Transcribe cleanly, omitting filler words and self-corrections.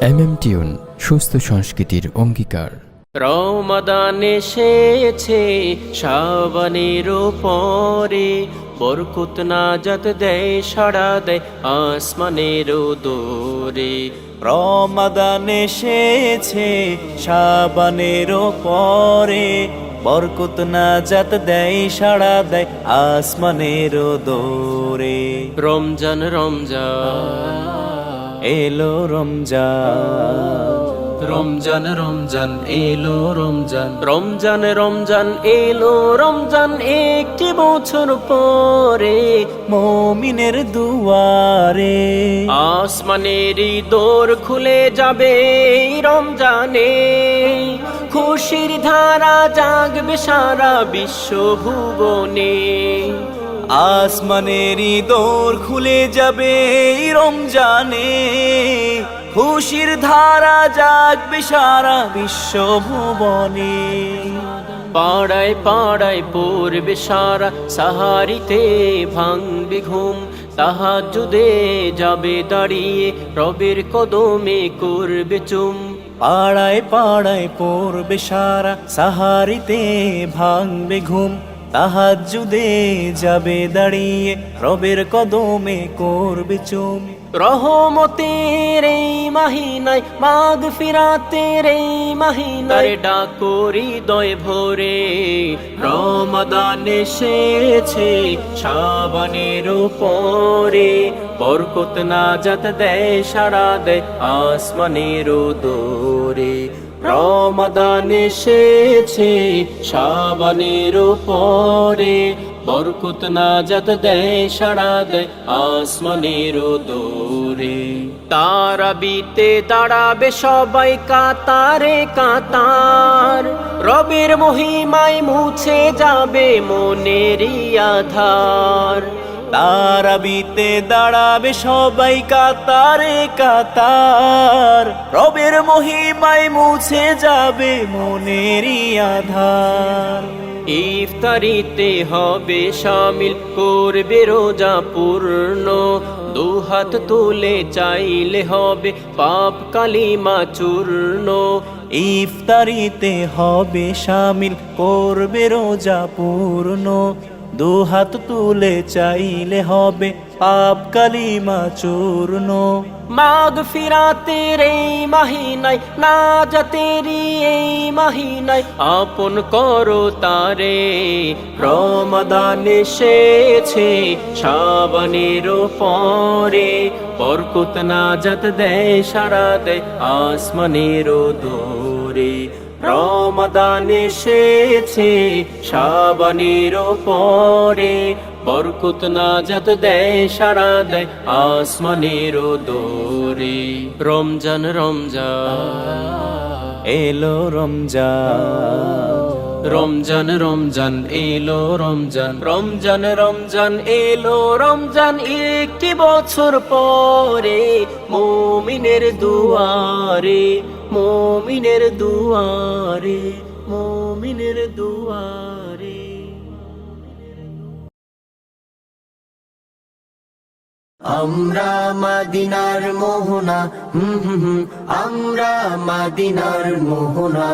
Tune সুস্থ সংস্কৃতির অঙ্গীকার। রমাদান এসেছে শাবানের পরে, বরকত নাজাত দেয়, সাড়া দেয় আসমানের দোরে। রমাদান এসেছে শাবানের পরে, বরকত নাজাত দেয়, সাড়া দেয় আসমানের দোরে। রমজান রমজান এলো রমজান, রমজান রমজান এলো রমজান, রমজান রমজান এলো রমজান, একটি বছর পরে মুমিনের দুয়ারে আসমানের দোর খুলে যাবে এই রমজানে। খুশির ধারা জাগবে সারা বিশ্ব ভুবনে। আসমানেরই দোর খুলে যাবে এই রমজানে, খুশির ধারা জাগবে সারা বিশ্ব ভুবনে। পাড়ায় পাড়ায় পড়বে সারা, সাহারিতে ভাঙবে ঘুম, তাহাজ্জুদে যাবে দাঁড়িয়ে, রবের কদমে করবে চুম। পাড়ায় পাড়ায় পড়বে সারা, সাহারিতে ভাঙবে ঘুম, তাহাজ্জুদে যাবে দাঁড়িয়ে, রবের কদমে করবে চুম। রহমতের এই মাহিনায়, মাগফিরাতের এই মাহিনায় ডাকো হৃদয় ভরে। রমাদান এসেছে শাবানের পরে, বরকত নাজাত দেয়, সাড়া দেয় আসমানের দোরে। রমাদান এসেছে শাবানের পরে, বরকত নাজাত দেয়, সাড়া দেয় আসমানের দোরে। তারাবিতে দাঁড়াবে সবাই কাতারে কাতার, রবের মহিমায় মুছে যাবে মনেরই আধার। তারাবিতে দাঁড়াবে সবাই কাতারে কাতার, রবের মহিমায় মুছে যাবে মনেরই আধার। ইফতারিতে হবে শামিল, করবে রোজা পূর্ণ, দুহাত তুলে চাইলে হবে পাপ কালিমা চূর্ণ। ইফতারিতে হবে শামিল, করবে রোজা পূর্ণ, দুহাত তুলে চাইলে হবে পাপ কালিমা চূর্ণ। মাগফিরাতের এই মাহিনায়, নাজাতেরি এই মাহিনায় আপন করো তারে। রমাদান এসেছে শাবানের পরে, বরকত নাজাত দেয়, সাড়া দেয় আসমানের দোরে। রমাদান এসেছে শাবানের পরে, বরকত নাজাত দেয়, সাড়া দেয় আসমানের দোরে। রমজান রমজান এলো রমজান, রমজান রমজান এলো রমজান, রমজান রমজান এলো রমজান, একটি বছর পরে মুমিনের দুয়ারে, মুমিনের দুয়ারে, মুমিনের দুয়ারে। আমরা মদিনার মোহনা, আমরা মদিনার মোহনা।